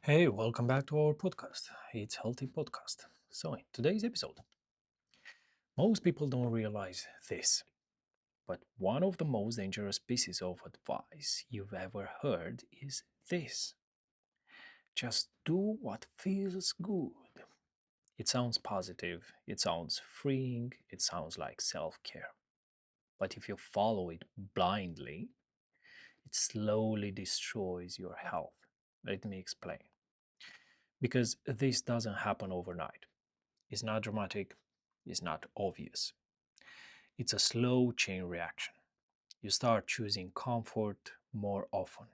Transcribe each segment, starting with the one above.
Hey, welcome back to our podcast. It's Healthy Podcast. So, in today's episode, most people don't realize this, but one of the most dangerous pieces of advice you've ever heard is this: just do what feels good. It sounds positive, it sounds freeing, it sounds like self care. But if you follow it blindly, it slowly destroys your health. Let me explain. Because this doesn't happen overnight. It's not dramatic, it's not obvious. It's a slow chain reaction. You start choosing comfort more often.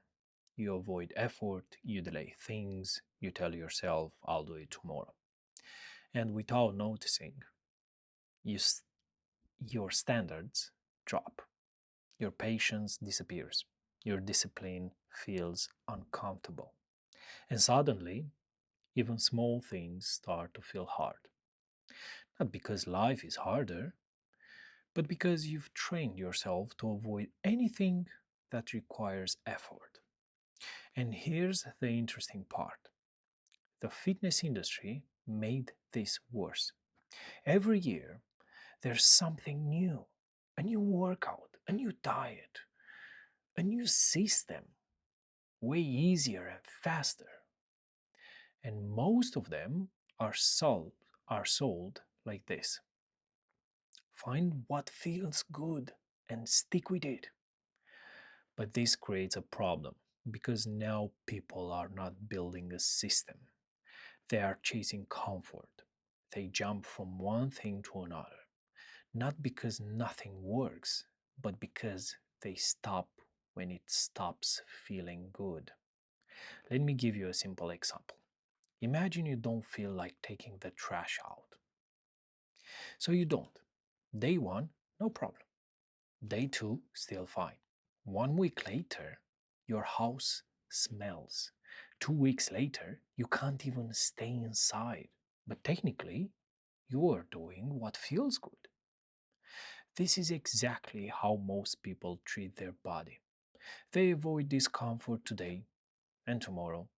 You avoid effort, you delay things, you tell yourself, I'll do it tomorrow. And without noticing, you your standards drop. Your patience disappears. Your discipline feels uncomfortable. And suddenly, even small things start to feel hard. Not because life is harder, but because you've trained yourself to avoid anything that requires effort. And here's the interesting part: the fitness industry made this worse. Every year, there's something new: a new workout, a new diet, a new system, way easier and faster. And most of them are sold like this: find what feels good and stick with it. But this creates a problem because now people are not building a system. They are chasing comfort. They jump from one thing to another, not because nothing works, but because they stop when it stops feeling good. Let me give you a simple example. Imagine you don't feel like taking the trash out. So you don't. Day one, no problem. Day two, still fine. 1 week later, your house smells. 2 weeks later, you can't even stay inside. But technically, you are doing what feels good. This is exactly how most people treat their body. They avoid discomfort today and tomorrow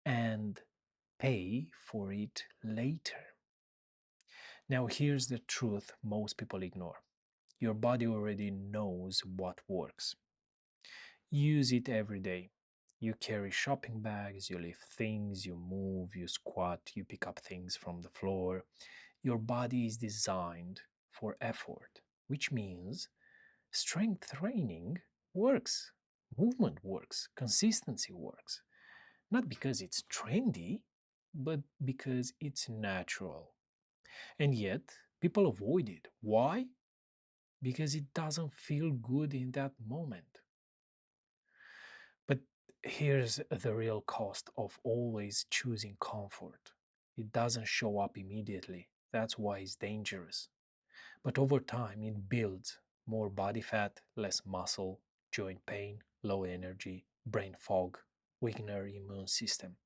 and pay for it later. Now, here's the truth most people ignore: your body already knows what works. Use it every day. You carry shopping bags, you lift things, you move, you squat, you pick up things from the floor. Your body is designed for effort, which means strength training works, movement works, consistency works. Not because it's trendy, but because it's natural. And yet, people avoid it. Why? Because it doesn't feel good in that moment. But here's the real cost of always choosing comfort: it doesn't show up immediately. That's why it's dangerous. But over time, it builds more body fat, less muscle, joint pain, low energy, brain fog, weaker immune system,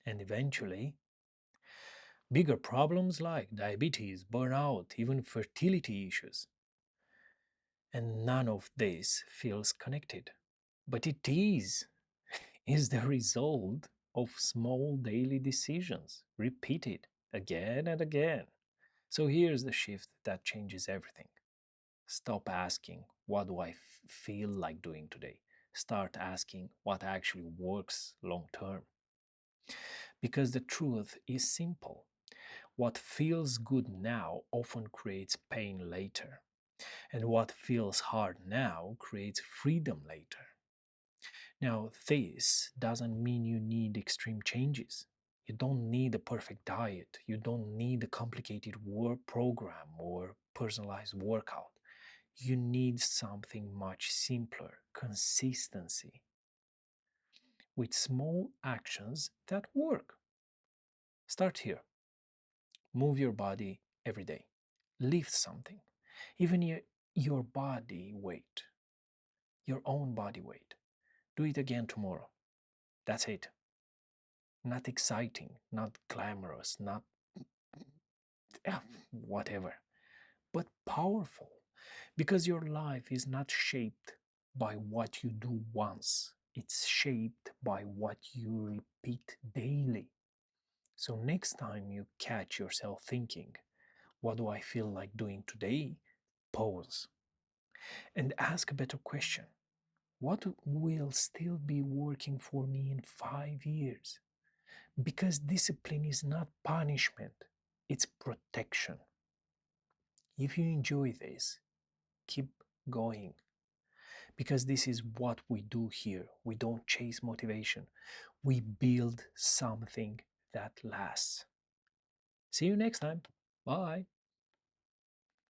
and eventually, bigger problems like diabetes, burnout, even fertility issues. And none of this feels connected. But it is the result of small daily decisions repeated again and again. So here's the shift that changes everything. Stop asking, what do I feel like doing today? Start asking what actually works long term. Because the truth is simple: what feels good now often creates pain later, and what feels hard now creates freedom later. Now, this doesn't mean you need extreme changes. You don't need a perfect diet. You don't need a complicated work program or personalized workout. You need something much simpler: consistency with small actions that work. Start here. Move your body every day. Lift something, even your body weight, your own body weight. Do it again tomorrow. That's it. Not exciting, not glamorous, not whatever, but powerful. Because your life is not shaped by what you do once, It's shaped by what you repeat daily. So, next time you catch yourself thinking, what do I feel like doing today? Pause and ask a better question. What will still be working for me in 5 years? Because discipline is not punishment, it's protection. If you enjoy this, keep going. Because this is what we do here. We don't chase motivation, we build something that lasts. See you next time. Bye.